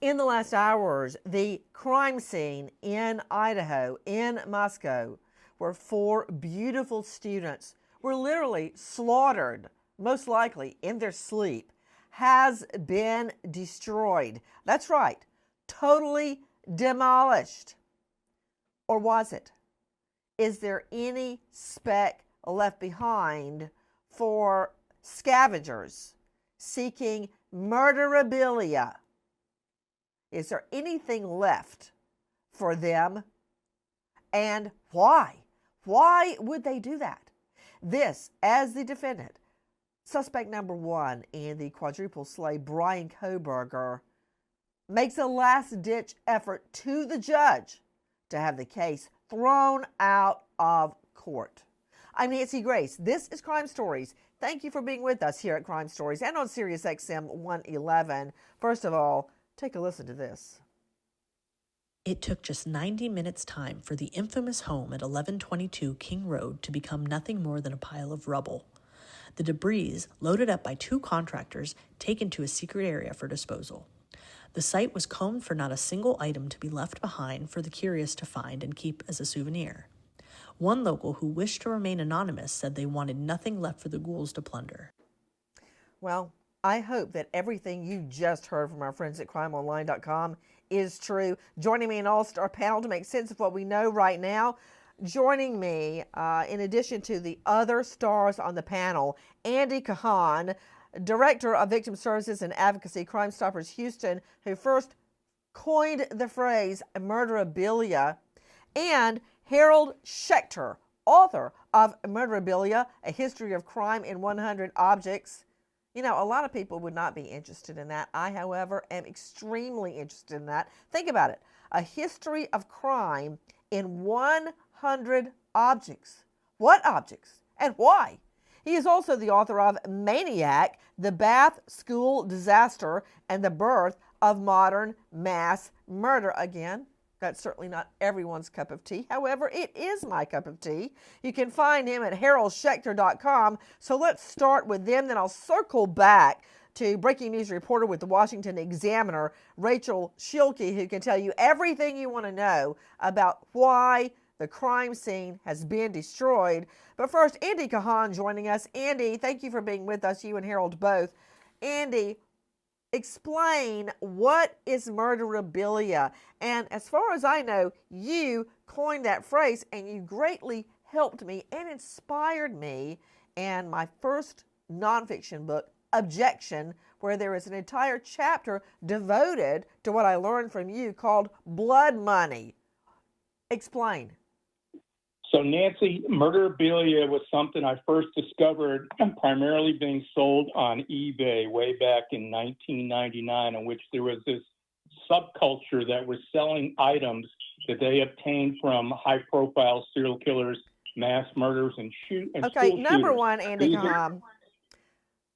In the last hours, the crime scene in Idaho, in Moscow, where 4 beautiful students were literally slaughtered, most likely in their sleep, has been destroyed. That's right, totally demolished. Or was it? Is there any speck left behind for scavengers seeking murderabilia? Is there anything left for them? And why? Why would they do that? This, as the defendant, suspect number 1 in the quadruple slay, Bryan Kohberger, makes a last-ditch effort to the judge to have the case thrown out of court. I'm Nancy Grace. This is Crime Stories. Thank you for being with us here at Crime Stories and on Sirius XM 111. First of all, take a listen to this. It took just 90 minutes time for the infamous home at 1122 King Road to become nothing more than a pile of rubble. The debris, loaded up by 2 contractors, taken to a secret area for disposal. The site was combed for not a single item to be left behind for the curious to find and keep as a souvenir. One local who wished to remain anonymous said they wanted nothing left for the ghouls to plunder. Well, I hope that everything you just heard from our friends at crimeonline.com is true. Joining me in an all-star panel to make sense of what we know right now. Joining me, in addition to the other stars on the panel, Andy Kahan, Director of Victim Services and Advocacy, Crime Stoppers Houston, who first coined the phrase murderabilia, and Harold Schechter, author of Murderabilia, A History of Crime in 100 Objects. You know, a lot of people would not be interested in that. I, however, am extremely interested in that. Think about it. A history of crime in 100 objects. What objects and why? He is also the author of Maniac, The Bath School Disaster and the Birth of Modern Mass Murder. Again, that's certainly not everyone's cup of tea. However, it is my cup of tea. You can find him at haroldschechter.com. So let's start with them. Then I'll circle back to breaking news reporter with the Washington Examiner, Rachel Schilke, who can tell you everything you want to know about why the crime scene has been destroyed. But first, Andy Kahan joining us. Andy, thank you for being with us, you and Harold both. Andy, explain what is murderabilia. And as far as I know, you coined that phrase and you greatly helped me and inspired me in my first nonfiction book, Objection, where there is an entire chapter devoted to what I learned from you called blood money. Explain. So Nancy, murderabilia was something I first discovered primarily being sold on eBay way back in 1999, in which there was this subculture that was selling items that they obtained from high-profile serial killers, mass murderers, and Okay, number one, Andy,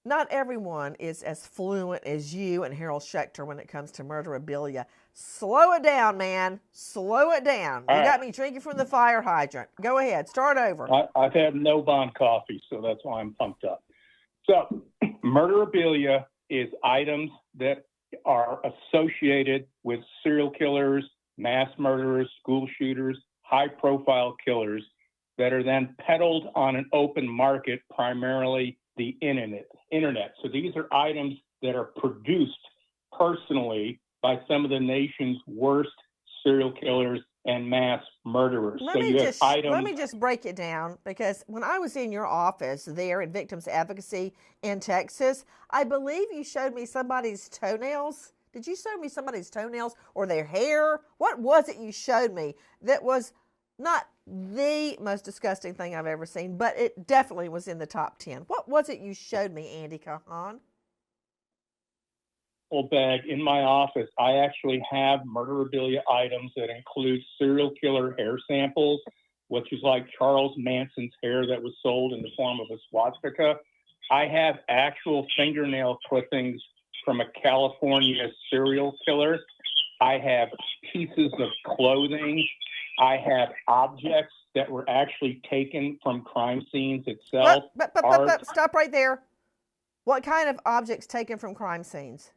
not everyone is as fluent as you and Harold Schechter when it comes to murderabilia. Slow it down, man. Slow it down. You got me drinking from the fire hydrant. Go ahead. Start over. I've had no bond coffee, so that's why I'm pumped up. So murderabilia is items that are associated with serial killers, mass murderers, school shooters, high-profile killers that are then peddled on an open market, primarily the internet. So these are items that are produced personally by some of the nation's worst serial killers and mass murderers. Let me just break it down, because when I was in your office there in Victims Advocacy in Texas, I believe you showed me somebody's toenails. Did you show me somebody's toenails or their hair? What was it you showed me that was not the most disgusting thing I've ever seen, but it definitely was in the top 10. What was it you showed me, Andy Kahan? Bag in my office, I actually have murderabilia items that include serial killer hair samples, which is like Charles Manson's hair that was sold in the form of a swastika. I have actual fingernail clippings from a California serial killer. I have pieces of clothing. I have objects that were actually taken from crime scenes itself. Stop right there. What kind of objects taken from crime scenes?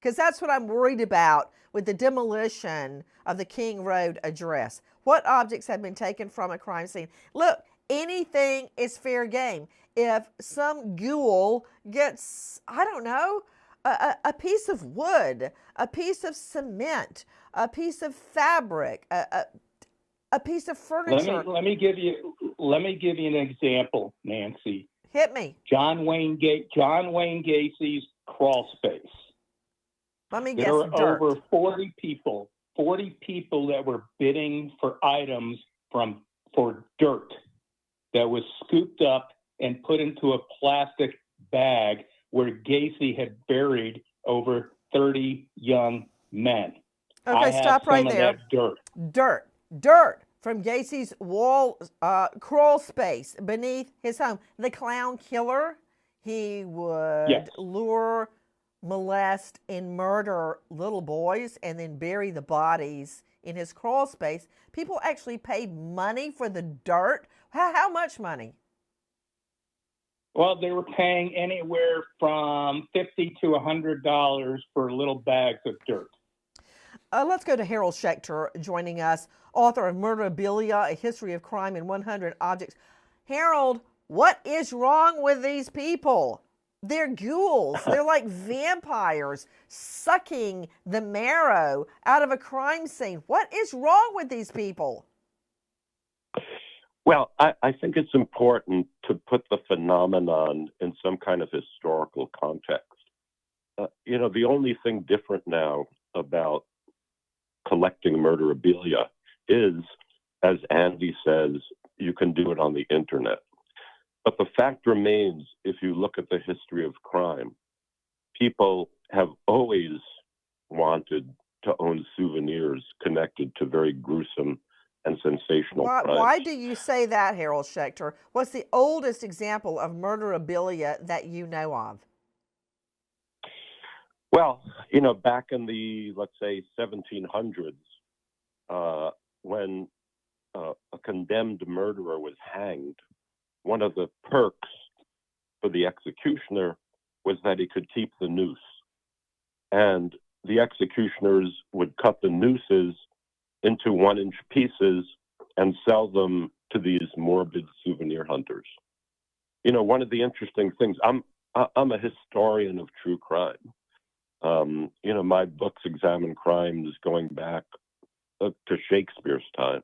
Because that's what I'm worried about with the demolition of the King Road address. What objects have been taken from a crime scene? Look, anything is fair game. If some ghoul gets, I don't know, a piece of wood, a piece of cement, a piece of fabric, a piece of furniture. Let me give you an example, Nancy. Hit me. John Wayne Gacy's crawl space. Let me guess. There were Dirt. over 40 people that were bidding for items for dirt that was scooped up and put into a plastic bag where Gacy had buried over 30 young men. Okay, stop right there. Dirt from Gacy's wall crawl space beneath his home. The clown killer, he would lure, molest, and murder little boys and then bury the bodies in his crawl space. People actually paid money for the dirt. How much money? Well, they were paying anywhere from $50 to $100 for little bags of dirt. Let's go to Harold Schechter joining us, author of Murderabilia, A History of Crime in 100 Objects. Harold, what is wrong with these people? They're ghouls. They're like vampires sucking the marrow out of a crime scene. What is wrong with these people? Well, I think it's important to put the phenomenon in some kind of historical context. The only thing different now about collecting murderabilia is, as Andy says, you can do it on the internet. But the fact remains, if you look at the history of crime, people have always wanted to own souvenirs connected to very gruesome and sensational crimes. Why do you say that, Harold Schechter? What's the oldest example of murderabilia that you know of? Well, back in the, let's say, 1700s, when a condemned murderer was hanged, one of the perks for the executioner was that he could keep the noose. And the executioners would cut the nooses into 1-inch pieces and sell them to these morbid souvenir hunters. One of the interesting things, I'm a historian of true crime. My books examine crimes going back to Shakespeare's time.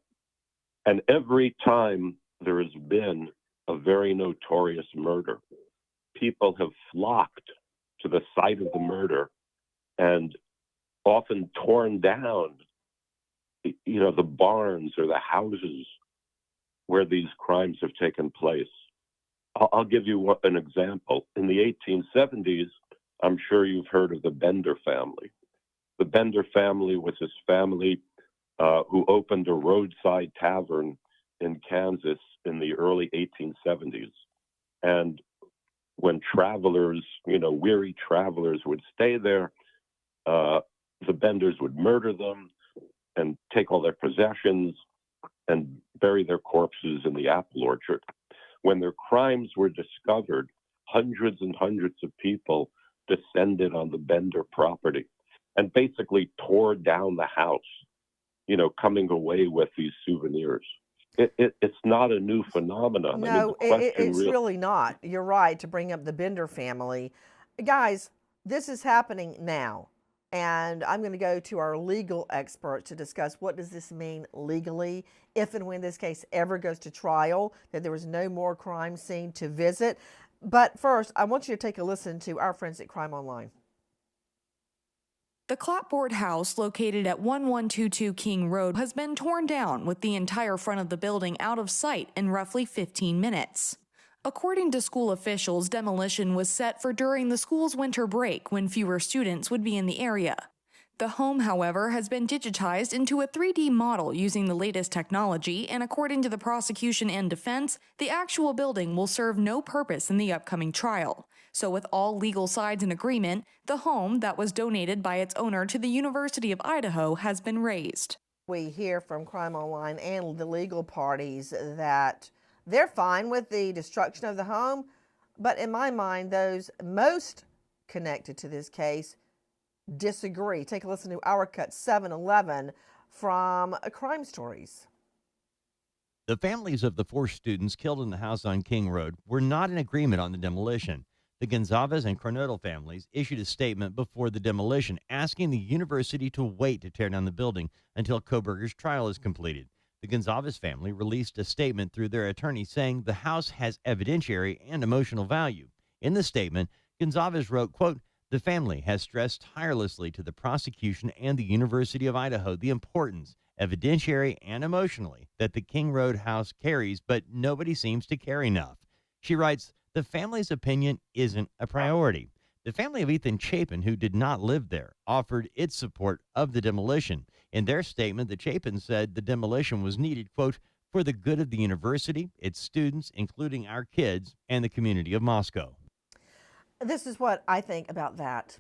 And every time there has been a very notorious murder, people have flocked to the site of the murder and often torn down, the barns or the houses where these crimes have taken place. I'll give you an example. In the 1870s, I'm sure you've heard of the Bender family. The Bender family was this family who opened a roadside tavern in Kansas in the early 1870s. And when travelers, weary travelers would stay there, the Benders would murder them and take all their possessions and bury their corpses in the apple orchard. When their crimes were discovered, hundreds and hundreds of people descended on the Bender property and basically tore down the house, coming away with these souvenirs. It's not a new phenomenon. No, it's really not. You're right to bring up the Bender family. Guys, this is happening now. And I'm going to go to our legal expert to discuss what does this mean legally if and when this case ever goes to trial, that there was no more crime scene to visit. But first, I want you to take a listen to our friends at Crime Online. The clapboard house located at 1122 King Road has been torn down with the entire front of the building out of sight in roughly 15 minutes. According to school officials, demolition was set for during the school's winter break when fewer students would be in the area. The home, however, has been digitized into a 3D model using the latest technology, and according to the prosecution and defense, the actual building will serve no purpose in the upcoming trial. So with all legal sides in agreement, the home that was donated by its owner to the University of Idaho has been razed. We hear from Crime Online and the legal parties that they're fine with the destruction of the home, but in my mind, those most connected to this case disagree. Take a listen to our cut 711 from Crime Stories. The families of the 4 students killed in the house on King Road were not in agreement on the demolition. The Gonzalez and Coronado families issued a statement before the demolition asking the university to wait to tear down the building until Kohberger's trial is completed. The Gonzalez family released a statement through their attorney saying the house has evidentiary and emotional value. In the statement, Gonzalez wrote, quote, "The family has stressed tirelessly to the prosecution and the University of Idaho the importance, evidentiary and emotionally, that the King Road house carries, but nobody seems to care enough." She writes, "The family's opinion isn't a priority." The family of Ethan Chapin, who did not live there, offered its support of the demolition. In their statement, the Chapins said the demolition was needed, quote, "for the good of the university, its students, including our kids, and the community of Moscow." This is what I think about that.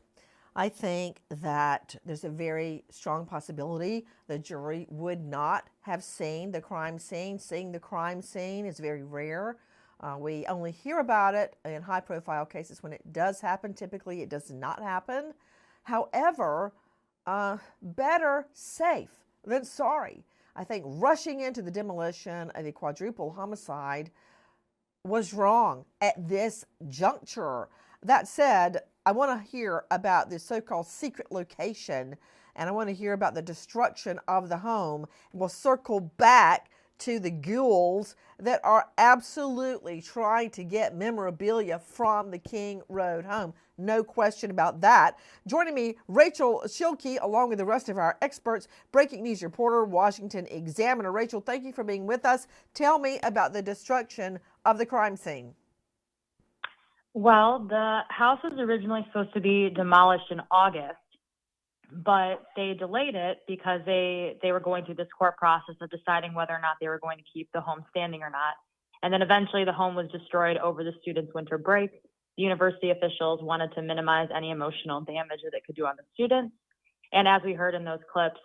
I think that there's a very strong possibility the jury would not have seen the crime scene. Seeing the crime scene is very rare. We only hear about it in high-profile cases when it does happen. Typically, it does not happen. However, better safe than sorry. I think rushing into the demolition of a quadruple homicide was wrong at this juncture. That said, I want to hear about this so-called secret location, and I want to hear about the destruction of the home. We'll circle back to the Ghouls that are absolutely trying to get memorabilia from the King Road home. No question about that. Joining me, Rachel Schilke, along with the rest of our experts, breaking news reporter, Washington Examiner. Rachel, thank you for being with us. Tell me about the destruction of the crime scene. Well, the house was originally supposed to be demolished in August, but they delayed it because they were going through this court process of deciding whether or not they were going to keep the home standing or not. And then eventually the home was destroyed over the students' winter break. The university officials wanted to minimize any emotional damage that it could do on the students. And as we heard in those clips,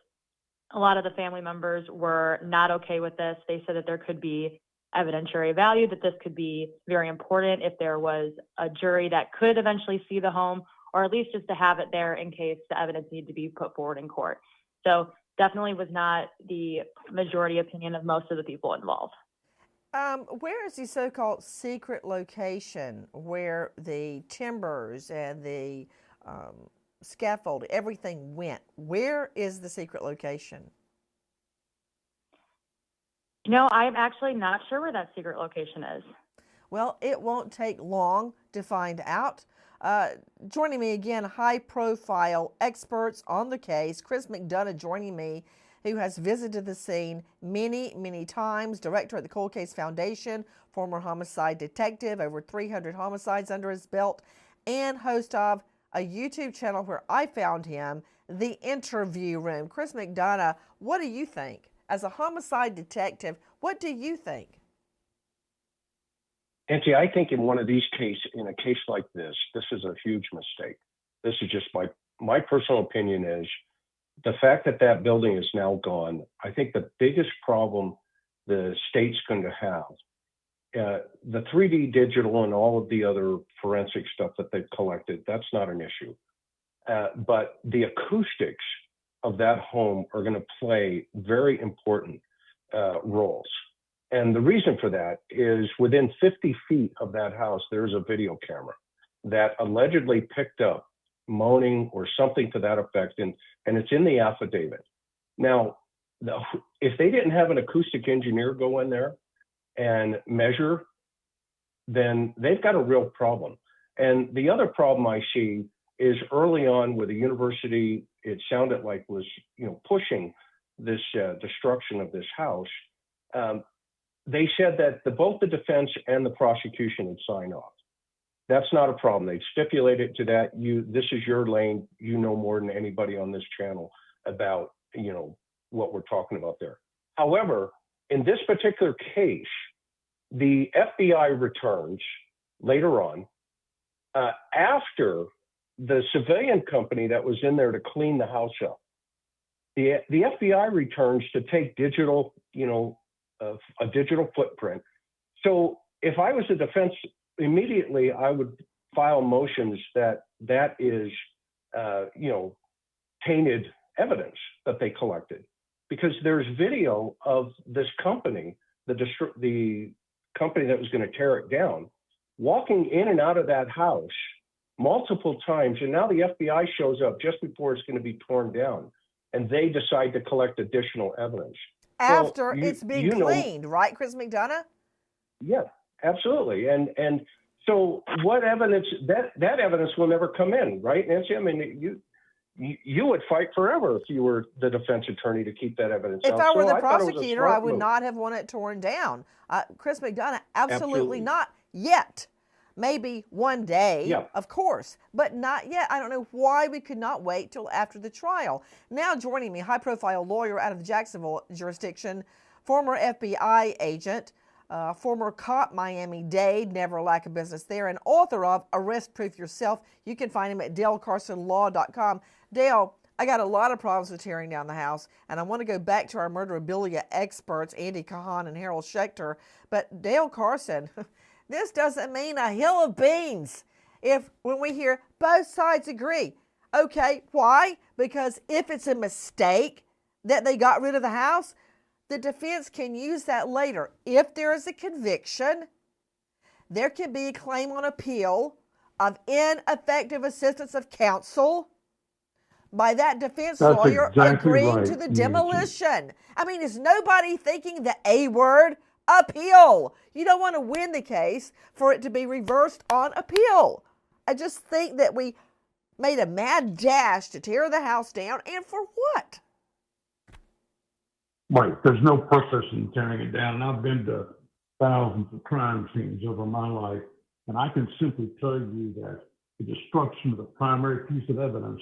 a lot of the family members were not okay with this. They said that there could be evidentiary value, that this could be very important if there was a jury that could eventually see the home, or at least just to have it there in case the evidence needed to be put forward in court. So definitely was not the majority opinion of most of the people involved. Where is the so-called secret location where the timbers and the scaffold, everything went? Where is the secret location? No, I'm actually not sure where that secret location is. Well, it won't take long to find out. Joining me again, high-profile experts on the case, Chris McDonough joining me, who has visited the scene many, many times, director at the Cold Case Foundation, former homicide detective, over 300 homicides under his belt, and host of a YouTube channel where I found him, The Interview Room. Chris McDonough, what do you think? As a homicide detective, what do you think? Nancy, I think in one of these cases, in a case like this is a huge mistake. This is just my personal opinion is the fact that that building is now gone. I think the biggest problem the state's going to have, the 3D digital and all of the other forensic stuff that they've collected, that's not an issue. But the acoustics of that home are going to play very important roles. And the reason for that is within 50 feet of that house, there's a video camera that allegedly picked up moaning or something to that effect, and it's in the affidavit. Now, if they didn't have an acoustic engineer go in there and measure, then they've got a real problem. And the other problem I see is early on with the university, it sounded like was pushing this destruction of this house. They said that both the defense and the prosecution would sign off. That's not a problem. They've stipulated to that. This is your lane. You know more than anybody on this channel about what we're talking about there. However, in this particular case, the FBI returns later on after the civilian company that was in there to clean the house up. The FBI returns to take digital, a digital footprint. So if I was a defense, immediately I would file motions that is, tainted evidence that they collected, because there's video of this company, the company that was going to tear it down, walking in and out of that house multiple times. And now the FBI shows up just before it's going to be torn down, and they decide to collect additional evidence. After it's been cleaned, right, Chris McDonough? Yeah, absolutely. And so what evidence, that evidence will never come in, right, Nancy? I mean, you would fight forever if you were the defense attorney to keep that evidence out. If I were the prosecutor, I would not have wanted it torn down. Chris McDonough, absolutely not yet. Maybe one day, of course, but not yet. I don't know why we could not wait till after the trial. Now joining me, high-profile lawyer out of the Jacksonville jurisdiction, former FBI agent, former cop Miami-Dade, never lack of business there, and author of Arrest Proof Yourself. You can find him at DaleCarsonLaw.com. Dale, I got a lot of problems with tearing down the house, and I want to go back to our murderabilia experts, Andy Kahan and Harold Schechter, but Dale Carson, this doesn't mean a hill of beans when we hear both sides agree. Okay, why? Because if it's a mistake that they got rid of the house, the defense can use that later. If there is a conviction, there can be a claim on appeal of ineffective assistance of counsel by that defense lawyer agreeing to the demolition. I mean, is nobody thinking the A word? Appeal. You don't want to win the case for it to be reversed on appeal. I just think that we made a mad dash to tear the house down, and for what? Right. There's no purpose in tearing it down. And I've been to thousands of crime scenes over my life, and I can simply tell you that the destruction of the primary piece of evidence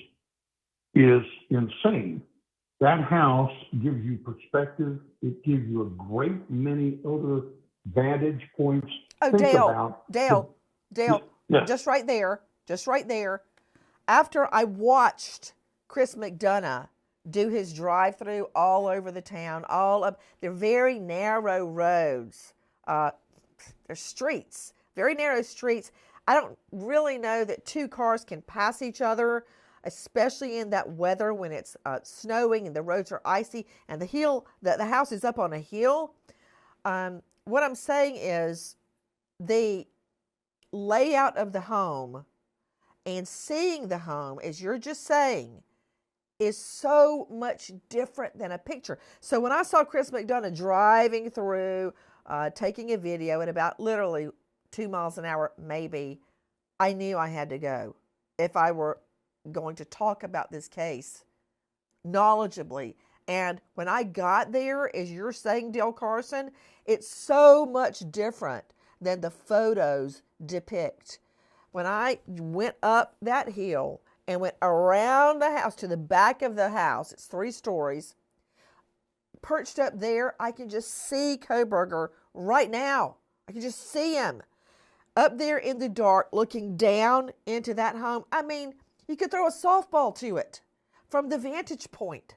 is insane. That house gives you perspective. It gives you a great many other vantage points. Oh, Dale, just right there. After I watched Chris McDonough do his drive-through all over the town, they're very narrow roads. They're streets, very narrow streets. I don't really know that two cars can pass each other, especially in that weather when it's snowing and the roads are icy and the house is up on a hill. What I'm saying is the layout of the home and seeing the home, as you're just saying, is so much different than a picture. So when I saw Chris McDonough driving through, taking a video at about literally 2 miles an hour, maybe, I knew I had to go if I were going to talk about this case knowledgeably. And when I got there, as you're saying, Dale Carson, it's so much different than the photos depict. When I went up that hill and went around the house to the back of the house, it's 3 stories, perched up there, I can just see Kohberger right now. I can just see him up there in the dark looking down into that home. I mean, you could throw a softball to it from the vantage point.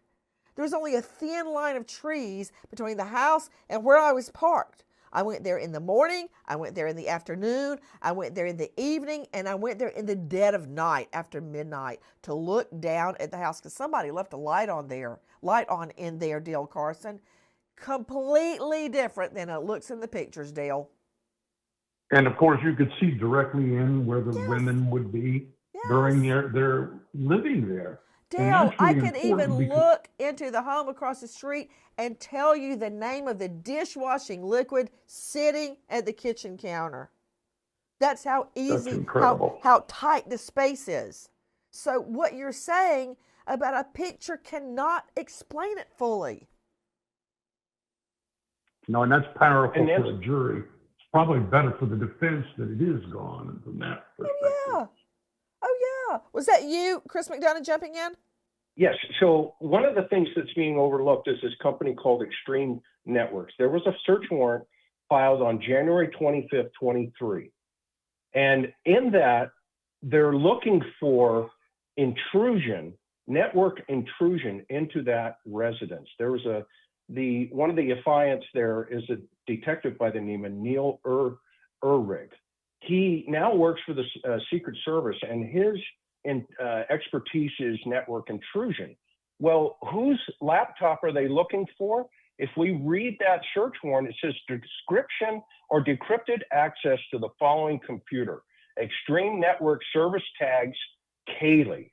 There was only a thin line of trees between the house and where I was parked. I went there in the morning, I went there in the afternoon, I went there in the evening, and I went there in the dead of night after midnight to look down at the house because somebody left a light on in there, Dale Carson. Completely different than it looks in the pictures, Dale. And of course, you could see directly in where the women would be during their living there. Dale, I could even look into the home across the street and tell you the name of the dishwashing liquid sitting at the kitchen counter. That's how easy, how tight the space is. So what you're saying about a picture cannot explain it fully. No, and that's powerful for a jury. It's probably better for the defense that it is gone from that perspective. Oh, yeah. Was that you, Chris McDonough, jumping in? Yes. So one of the things that's being overlooked is this company called Extreme Networks. There was a search warrant filed on January 25th, 23. And in that, they're looking for network intrusion into that residence. There was one of the affiants there is a detective by the name of Neil Urrig. He now works for the Secret Service, and his expertise is network intrusion. Well, whose laptop are they looking for? If we read that search warrant, it says description or decrypted access to the following computer: Extreme Network Service Tags, Kaylee.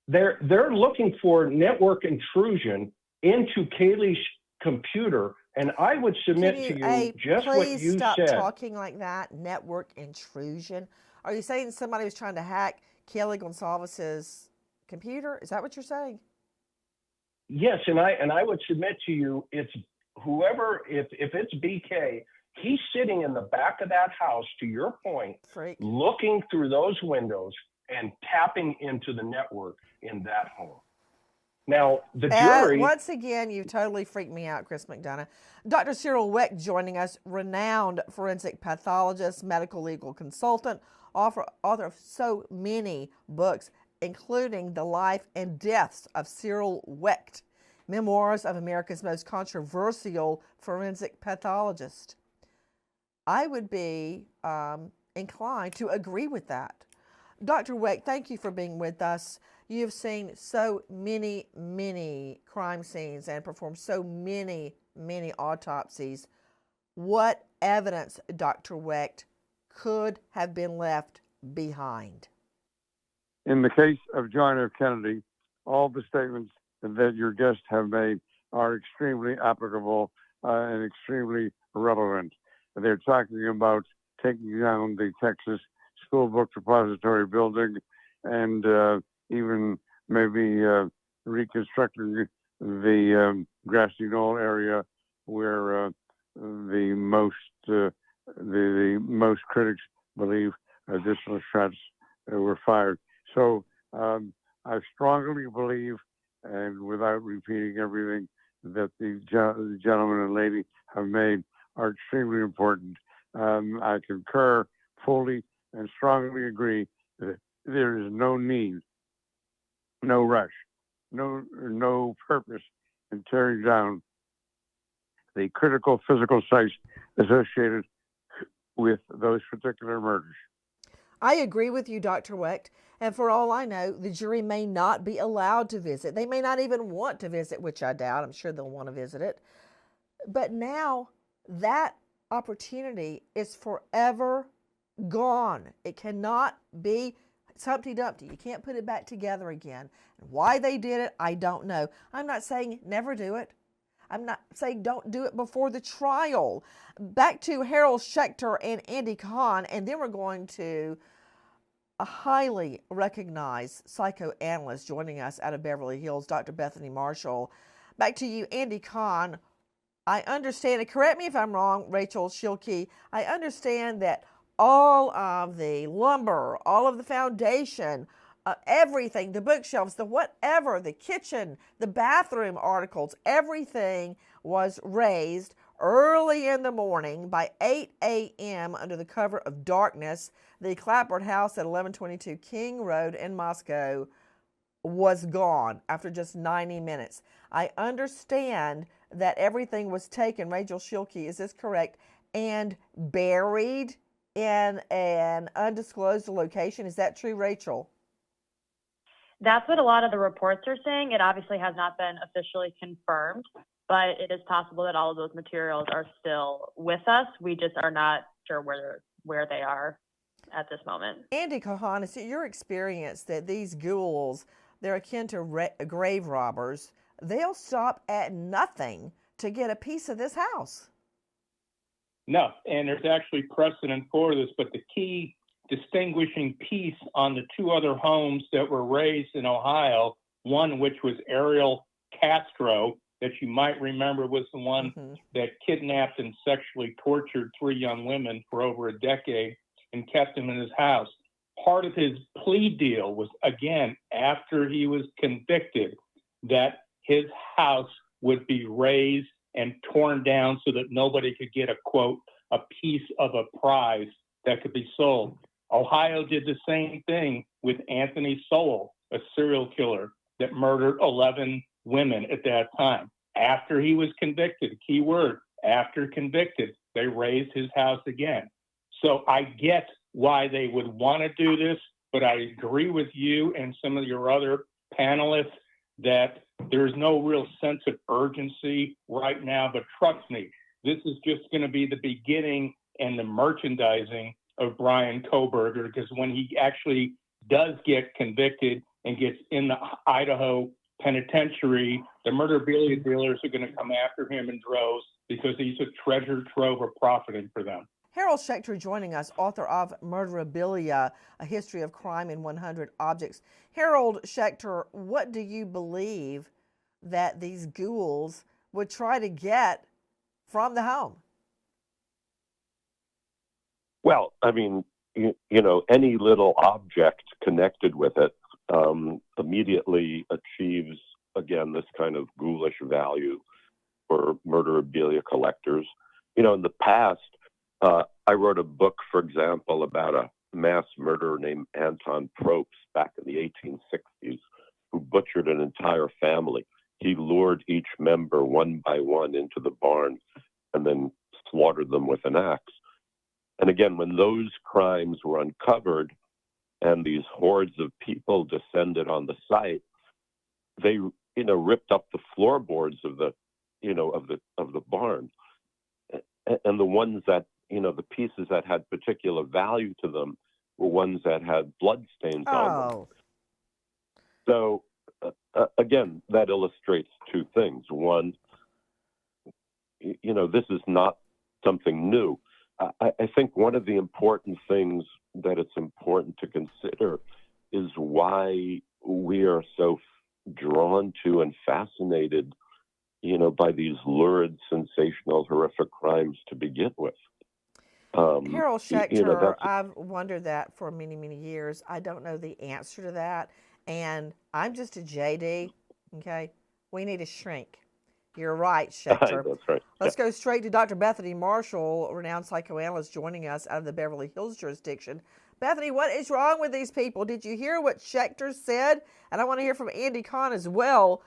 They're looking for network intrusion into Kaylee's computer, and I would submit to you just what you please stop said. talking like that. Network intrusion. Are you saying somebody was trying to hack Kelly Gonsalves's computer? Is that what you're saying? Yes, and I would submit to you, it's whoever, if it's BK, he's sitting in the back of that house, to your point, Freak. looking through those windows and tapping into the network in that home. Now, the jury... Once again, you totally freaked me out, Chris McDonough. Dr. Cyril Wecht joining us, renowned forensic pathologist, medical legal consultant, author of so many books, including The Life and Deaths of Cyril Wecht, Memoirs of America's Most Controversial Forensic Pathologist. I would be inclined to agree with that. Dr. Wecht, thank you for being with us. You've seen so many, many crime scenes and performed so many, many autopsies. What evidence, Dr. Wecht, could have been left behind? In the case of John F. Kennedy, all the statements that your guests have made are extremely applicable and extremely relevant. They're talking about taking down the Texas School Book Depository building and even maybe reconstructing the grassy knoll area where the most critics believe additional shots were fired. So I strongly believe, and without repeating everything that the gentleman and lady have made, are extremely important. I concur fully and strongly agree that there is no need, no rush, no purpose in tearing down the critical physical sites associated with those particular murders. I agree with you, Dr. Wecht. And for all I know, the jury may not be allowed to visit. They may not even want to visit, which I doubt. I'm sure they'll want to visit it. But now that opportunity is forever gone. It cannot be Humpty Dumpty. You can't put it back together again. Why they did it, I don't know. I'm not saying never do it. I'm not saying don't do it before the trial. Back to Harold Schechter and Andy Kahn, and then we're going to a highly recognized psychoanalyst joining us out of Beverly Hills, Dr. Bethany Marshall. Back to you, Andy Kahn. I understand, and correct me if I'm wrong, Rachel Schilke, I understand that all of the lumber, all of the foundation, everything, the bookshelves, the whatever, the kitchen, the bathroom articles, everything was razed early in the morning by 8 a.m. under the cover of darkness. The clapboard house at 1122 King Road in Moscow was gone after just 90 minutes. I understand that everything was taken, Rachel Schilke, is this correct, and buried in an undisclosed location. Is that true, Rachel? That's what a lot of the reports are saying. It obviously has not been officially confirmed, but it is possible that all of those materials are still with us. We just are not sure where they are at this moment. Andy Kahan, is it your experience that these ghouls, they're akin to grave robbers, they'll stop at nothing to get a piece of this house? No, and there's actually precedent for this, but the key distinguishing piece on the two other homes that were razed in Ohio, one which was Ariel Castro, that you might remember was the one that kidnapped and sexually tortured 3 young women for over a decade and kept them in his house. Part of his plea deal was, again, after he was convicted, that his house would be razed and torn down so that nobody could get a, quote, a piece of a prize that could be sold. Ohio did the same thing with Anthony Sowell, a serial killer that murdered 11 women at that time. After he was convicted, key word, after convicted, they razed his house again. So I get why they would want to do this, but I agree with you and some of your other panelists that there's no real sense of urgency right now. But trust me, this is just going to be the beginning and the merchandising of Bryan Kohberger, because when he actually does get convicted and gets in the Idaho penitentiary, the murderabilia dealers are going to come after him in droves because he's a treasure trove of profiting for them. Harold Schechter joining us, author of Murderabilia, A History of Crime in 100 Objects. Harold Schechter, what do you believe that these ghouls would try to get from the home? Well, I mean, you know, any little object connected with it immediately achieves, again, this kind of ghoulish value for murderabilia collectors. You know, in the past, I wrote a book, for example, about a mass murderer named Anton Probst back in the 1860s, who butchered an entire family. He lured each member one by one into the barn and then slaughtered them with an axe. And again, when those crimes were uncovered and these hordes of people descended on the site, they, you know, ripped up the floorboards of the, you know, of the barn. And the ones that, you know, the pieces that had particular value to them were ones that had blood stains on them. So, again, that illustrates two things. One, you know, this is not something new. I think one of the important things that it's important to consider is why we are so drawn to and fascinated, you know, by these lurid, sensational, horrific crimes to begin with. Harold Schechter, you know, I've wondered that for many, many years. I don't know the answer to that. And I'm just a JD, okay? We need to shrink. You're right, Schechter. That's right. Let's go straight to Dr. Bethany Marshall, renowned psychoanalyst, joining us out of the Beverly Hills jurisdiction. Bethany, what is wrong with these people? Did you hear what Schechter said? And I want to hear from Andy Kahn as well.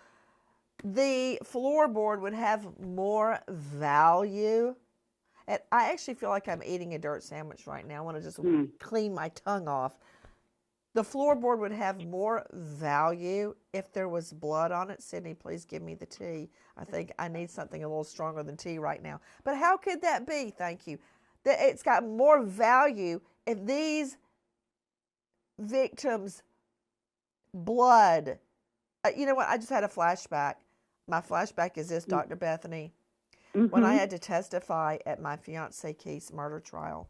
The floorboard would have more value. And I actually feel like I'm eating a dirt sandwich right now. I want to just clean my tongue off. The floorboard would have more value if there was blood on it. Sydney, please give me the tea. I think I need something a little stronger than tea right now. But how could that be? Thank you. It's got more value if these victims' blood. You know what? I just had a flashback. My flashback is this, Dr. Bethany. When I had to testify at my fiancé Keith's murder trial,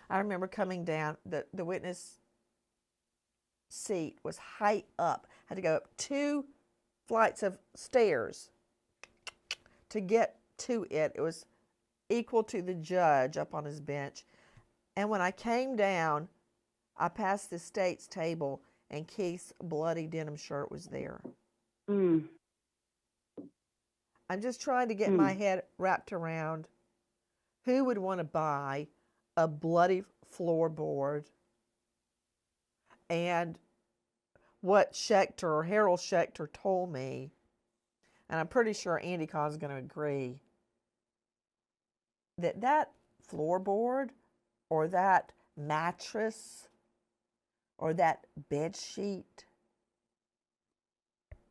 I remember coming down, the witness seat was high up. Had to go up 2 flights of stairs to get to it. It was equal to the judge up on his bench. And when I came down, I passed the state's table and Keith's bloody denim shirt was there. I'm just trying to get my head wrapped around who would want to buy a bloody floorboard. And what Harold Schechter told me, and I'm pretty sure Andy Kahn is going to agree, that floorboard or that mattress or that bed sheet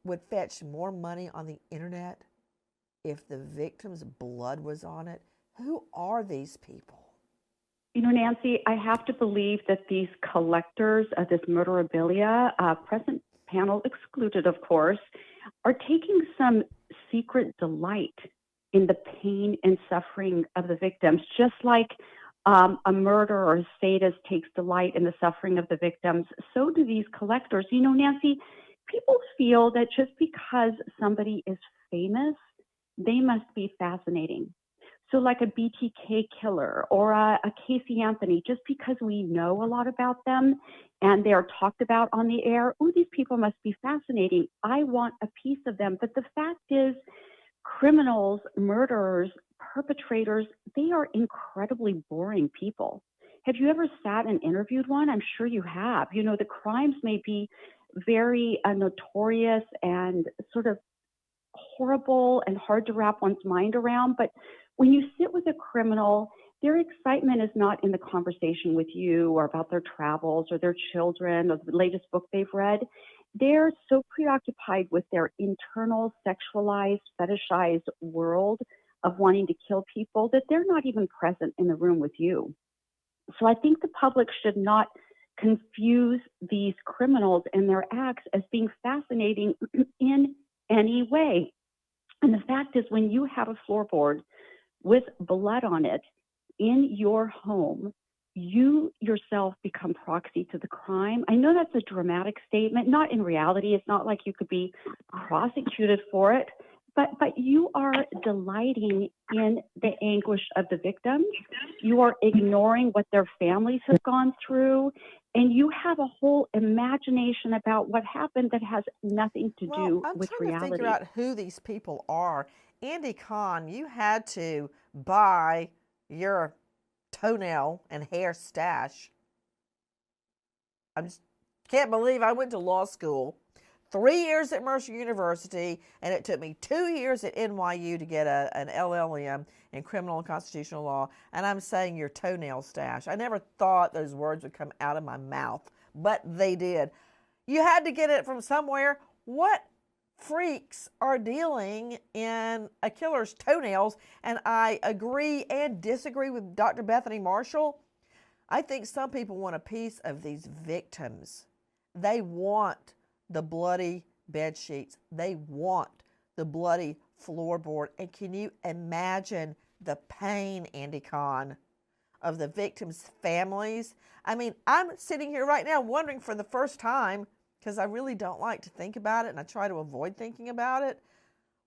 would fetch more money on the internet if the victim's blood was on it. Who are these people? You know, Nancy, I have to believe that these collectors of this murderabilia, present panel excluded, of course, are taking some secret delight in the pain and suffering of the victims, just like a murderer or a sadist takes delight in the suffering of the victims. So do these collectors. You know, Nancy, people feel that just because somebody is famous, they must be fascinating. So like a BTK killer or a Casey Anthony, just because we know a lot about them and they are talked about on the air, oh, these people must be fascinating. I want a piece of them. But the fact is, criminals, murderers, perpetrators, they are incredibly boring people. Have you ever sat and interviewed one? I'm sure you have. You know, the crimes may be very notorious and sort of horrible and hard to wrap one's mind around, but when you sit with a criminal their excitement is not in the conversation with you or about their travels or their children or the latest book they've read. They're so preoccupied with their internal sexualized, fetishized world of wanting to kill people that they're not even present in the room with you. So I think the public should not confuse these criminals and their acts as being fascinating in any way. And the fact is, when you have a floorboard with blood on it in your home, you yourself become proxy to the crime. I know that's a dramatic statement. Not in reality. It's not like you could be prosecuted for it, but you are delighting in the anguish of the victims. You are ignoring what their families have gone through, and you have a whole imagination about what happened that has nothing to do with reality. I'm trying to figure out who these people are. Andy Kahn, you had to buy your toenail and hair stash. I just can't believe I went to law school, 3 years at Mercer University, and it took me 2 years at NYU to get an LLM in criminal and constitutional law, and I'm saying your toenail stash. I never thought those words would come out of my mouth, but they did. You had to get it from somewhere. What freaks are dealing in a killer's toenails? And I agree and disagree with Dr. Bethany Marshall. I think some people want a piece of these victims. They want the bloody bed sheets. They want the bloody floorboard. And can you imagine the pain, Andy Kahn, of the victims' families? I mean, I'm sitting here right now wondering for the first time, because I really don't like to think about it and I try to avoid thinking about it,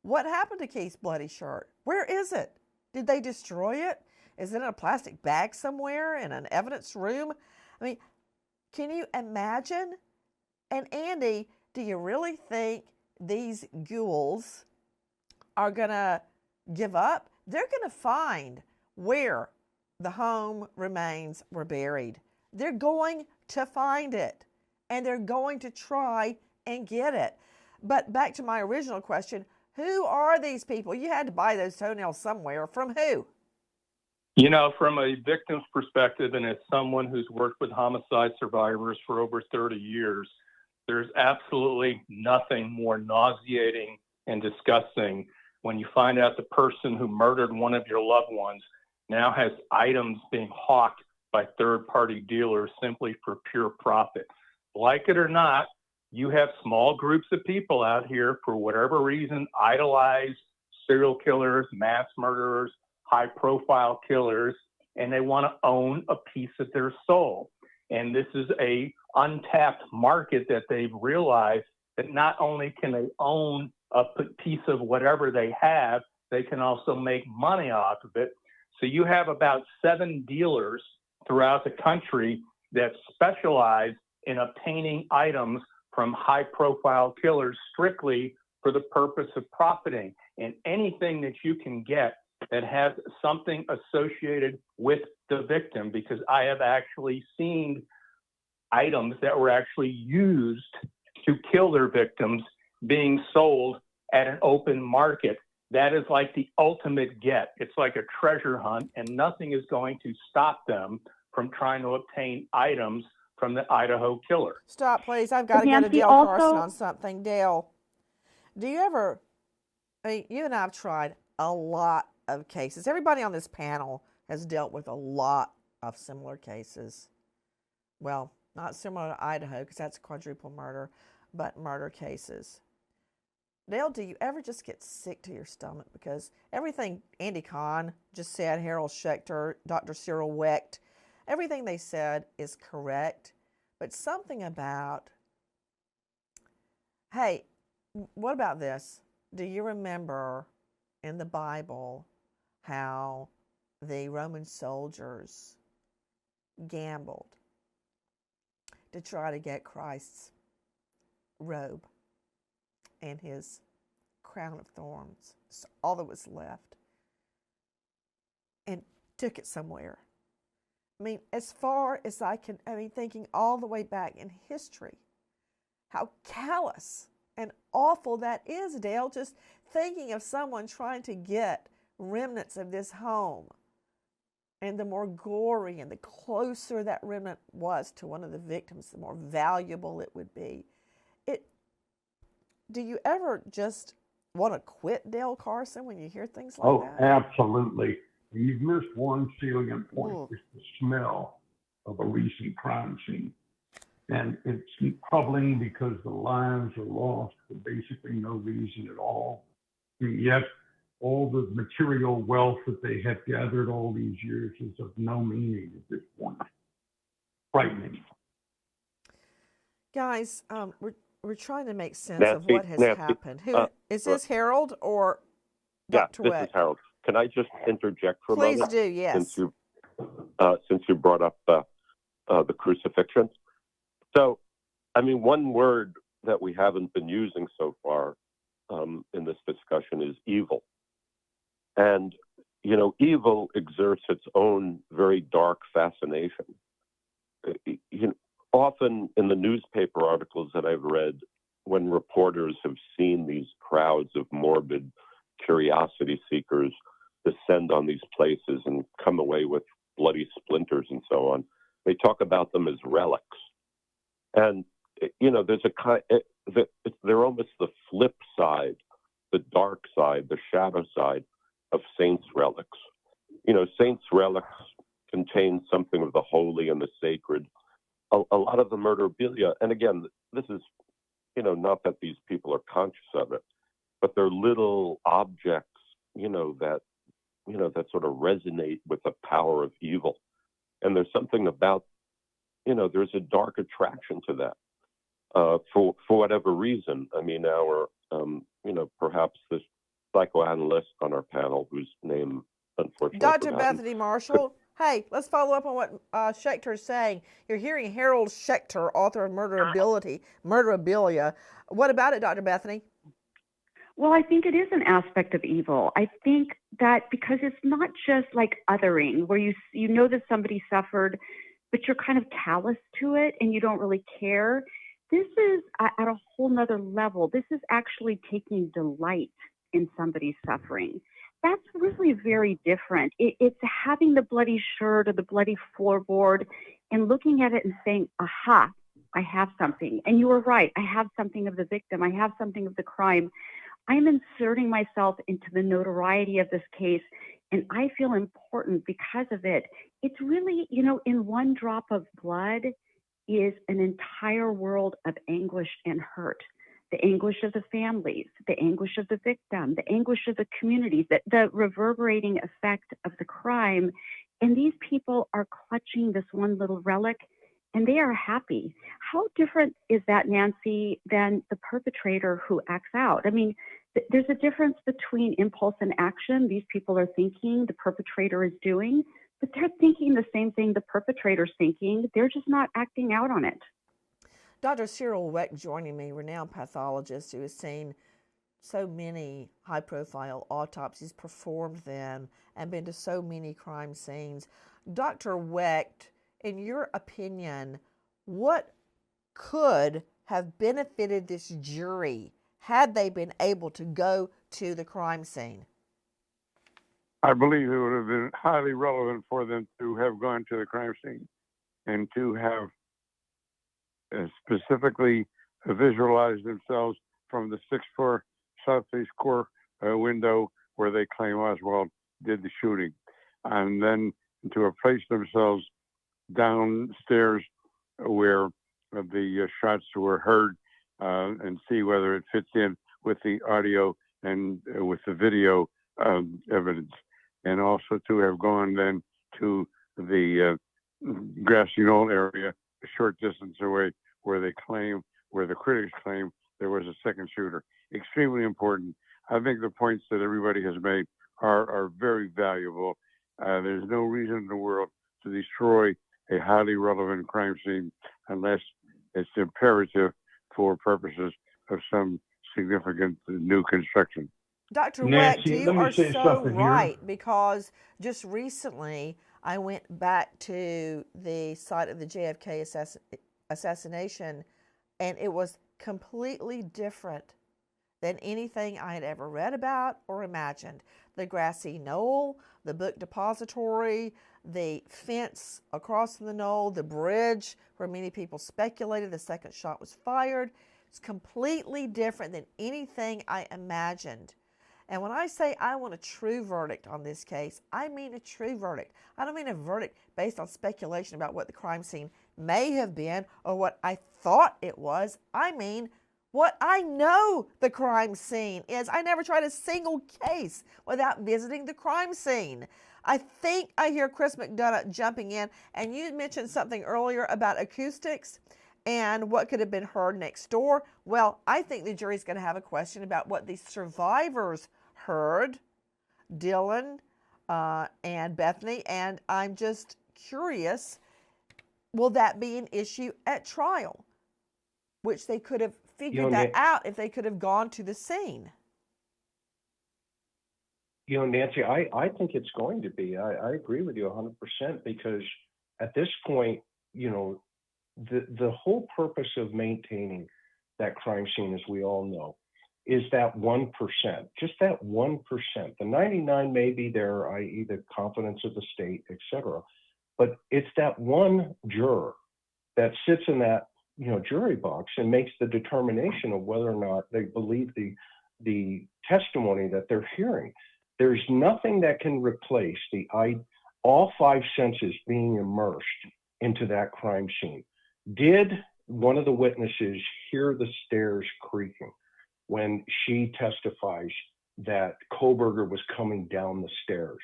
what happened to Keith's bloody shirt? Where is it? Did they destroy it? Is it in a plastic bag somewhere in an evidence room? I mean, can you imagine? And Andy, do you really think these ghouls are going to give up? They're going to find where the home remains were buried. They're going to find it, and they're going to try and get it. But back to my original question, who are these people? You had to buy those toenails somewhere. From who? You know, from a victim's perspective, and as someone who's worked with homicide survivors for over 30 years, there's absolutely nothing more nauseating and disgusting when you find out the person who murdered one of your loved ones now has items being hawked by third-party dealers simply for pure profit. Like it or not, you have small groups of people out here, for whatever reason, idolize serial killers, mass murderers, high-profile killers, and they want to own a piece of their soul. And this is a untapped market that they've realized that not only can they own a piece of whatever they have, they can also make money off of it. So you have about 7 dealers throughout the country that specialize in obtaining items from high-profile killers strictly for the purpose of profiting. And anything that you can get that has something associated with the victim, because I have actually seen items that were actually used to kill their victims being sold at an open market. That is like the ultimate get. It's like a treasure hunt, and nothing is going to stop them from trying to obtain items from the Idaho killer. Stop, please. I've got to go to Dale Carson on something. Dale, do you ever, I mean, you and I have tried a lot of cases. Everybody on this panel has dealt with a lot of similar cases. Well, not similar to Idaho, because that's quadruple murder, but murder cases. Dale, do you ever just get sick to your stomach? Because everything Andy Kahn just said, Harold Schechter, Dr. Cyril Wecht, everything they said is correct, but something about, hey, what about this? Do you remember in the Bible how the Roman soldiers gambled to try to get Christ's robe and his crown of thorns, all that was left, and took it somewhere? I mean, as far as I can, thinking all the way back in history, how callous and awful that is, Dale, just thinking of someone trying to get remnants of this home and the more gory and the closer that remnant was to one of the victims, the more valuable it would be. Do you ever just want to quit Dale Carson when you hear things like that? Oh, absolutely. You've missed one salient point, which is the smell of a recent crime scene. And it's troubling because the lives are lost for basically no reason at all. And yet, all the material wealth that they have gathered all these years is of no meaning at this point. Frightening. Guys, we're trying to make sense of Nancy, what has happened. Who is this, Harold or Dr. This Weck? is Harold. Can I just interject for a Please moment? do, yes. Since you brought up the crucifixion. So, I mean, one word that we haven't been using so far in this discussion is evil. And, you know, evil exerts its own very dark fascination. Often in the newspaper articles that I've read, when reporters have seen these crowds of morbid curiosity seekers descend on these places and come away with bloody splinters and so on, they talk about them as relics. And, you know, there's they're almost the flip side, the dark side, the shadow side of saints' relics. You know, saints' relics contain something of the holy and the sacred. A lot of the murderabilia, and again, this is, you know, not that these people are conscious of it, but they're little objects, that sort of resonate with the power of evil. And there's something about, there's a dark attraction to that for whatever reason. I mean, perhaps this psychoanalyst on our panel, whose name unfortunately Dr. Bethany Marshall. Hey, let's follow up on what Schechter is saying. You're hearing Harold Schechter, author of Murderabilia. What about it, Dr. Bethany? Well, I think it is an aspect of evil. I think that because it's not just like othering, where you know that somebody suffered, but you're kind of callous to it and you don't really care. This is at a whole nother level. This is actually taking delight in somebody's suffering. That's really very different. It's having the bloody shirt or the bloody floorboard and looking at it and saying, aha, I have something. And you were right. I have something of the victim. I have something of the crime. I'm inserting myself into the notoriety of this case, and I feel important because of it. It's really, in one drop of blood is an entire world of anguish and hurt. The anguish of the families, the anguish of the victim, the anguish of the communities, the reverberating effect of the crime. And these people are clutching this one little relic, and they are happy. How different is that, Nancy, than the perpetrator who acts out? I mean, there's a difference between impulse and action. These people are thinking, the perpetrator is doing, but they're thinking the same thing the perpetrator's thinking. They're just not acting out on it. Dr. Cyril Weck joining me, renowned pathologist who has seen so many high-profile autopsies, performed them, and been to so many crime scenes. Dr. Weck, in your opinion, what could have benefited this jury had they been able to go to the crime scene? I believe it would have been highly relevant for them to have gone to the crime scene and to have specifically visualize themselves from the 6th floor southeast core window where they claim Oswald did the shooting, and then to have placed themselves downstairs where the shots were heard and see whether it fits in with the audio and with the video evidence, and also to have gone then to the grassy knoll area a short distance away where the critics claim there was a second shooter. Extremely important. I think the points that everybody has made are very valuable. There's no reason in the world to destroy a highly relevant crime scene unless it's imperative for purposes of some significant new construction. Dr. Nancy, Weck, you are so right, because just recently I went back to the site of the JFK assassination, and it was completely different than anything I had ever read about or imagined. The grassy knoll, the book depository, the fence across from the knoll, the bridge where many people speculated the second shot was fired. It's completely different than anything I imagined. And when I say I want a true verdict on this case, I mean a true verdict. I don't mean a verdict based on speculation about what the crime scene may have been or what I thought it was. I mean what I know the crime scene is. I never tried a single case without visiting the crime scene. I think I hear Chris McDonough jumping in, and you mentioned something earlier about acoustics and what could have been heard next door. Well, I think the jury's going to have a question about what the survivors heard, Dylan and Bethany, and I'm just curious, will that be an issue at trial? Which they could have figured that out if they could have gone to the scene. Nancy, I think it's going to be. I agree with you 100% because at this point, the whole purpose of maintaining that crime scene, as we all know, is that 1%, just that 1%. The 99 may be there, i.e. the confidence of the state, et cetera, but it's that one juror that sits in that jury box and makes the determination of whether or not they believe the testimony that they're hearing. There's nothing that can replace all five senses being immersed into that crime scene. Did one of the witnesses hear the stairs creaking when she testifies that Kohberger was coming down the stairs?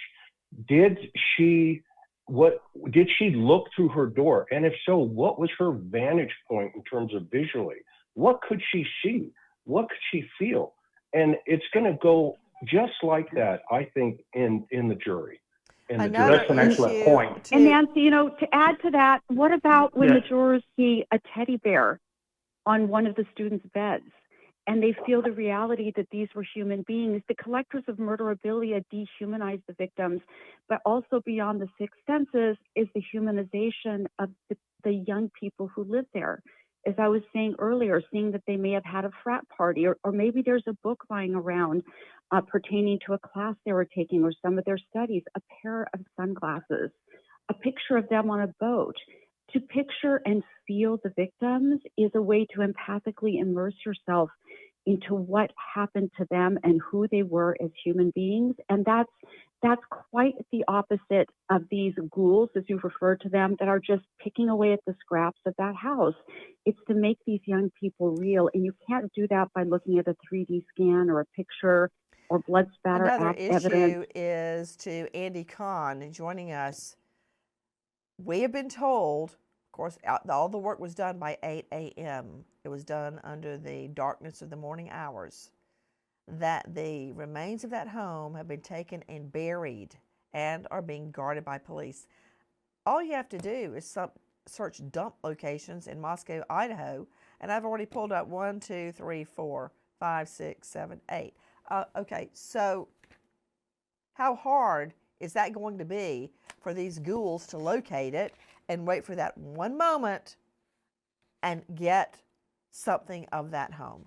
Did she look through her door? And if so, what was her vantage point in terms of visually? What could she see? What could she feel? And it's going to go just like that, I think, in the jury. That's an excellent point. And Nancy, to add to that, what about when the jurors see a teddy bear on one of the students' beds and they feel the reality that these were human beings? The collectors of murderabilia dehumanize the victims, but also beyond the six senses is the humanization of the young people who live there. As I was saying earlier, seeing that they may have had a frat party, or maybe there's a book lying around pertaining to a class they were taking or some of their studies, a pair of sunglasses, a picture of them on a boat. To picture and feel the victims is a way to empathically immerse yourself into what happened to them and who they were as human beings. And that's quite the opposite of these ghouls, as you've referred to them, that are just picking away at the scraps of that house. It's to make these young people real. And you can't do that by looking at a 3D scan or a picture or blood spatter evidence. Another issue is to Andy Kahn joining us. We have been told, of course, all the work was done by 8 a.m. It was done under the darkness of the morning hours, that the remains of that home have been taken and buried and are being guarded by police. All you have to do is search dump locations in Moscow, Idaho, and I've already pulled up 1, 2, 3, 4, 5, 6, 7, 8. Okay, so how hard is that going to be for these ghouls to locate it and wait for that one moment and get something of that home?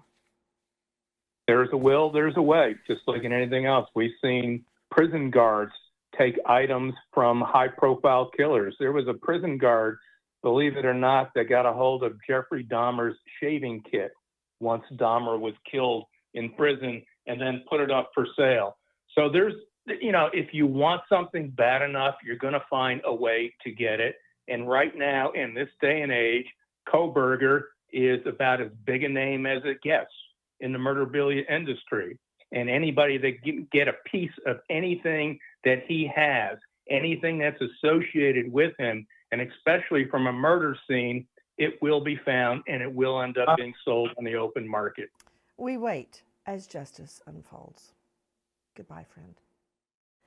There's a will, there's a way. Just like in anything else, we've seen prison guards take items from high-profile killers. There was a prison guard, believe it or not, that got a hold of Jeffrey Dahmer's shaving kit once Dahmer was killed in prison and then put it up for sale. So there's, if you want something bad enough, you're going to find a way to get it. And right now, in this day and age, Kohberger is about as big a name as it gets in the murderabilia industry. And anybody that can get a piece of anything that he has, anything that's associated with him, and especially from a murder scene, it will be found and it will end up being sold on the open market. We wait as justice unfolds. Goodbye, friend.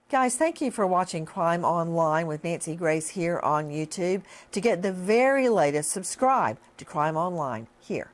Guys, thank you for watching Crime Online with Nancy Grace here on YouTube. To get the very latest, subscribe to Crime Online here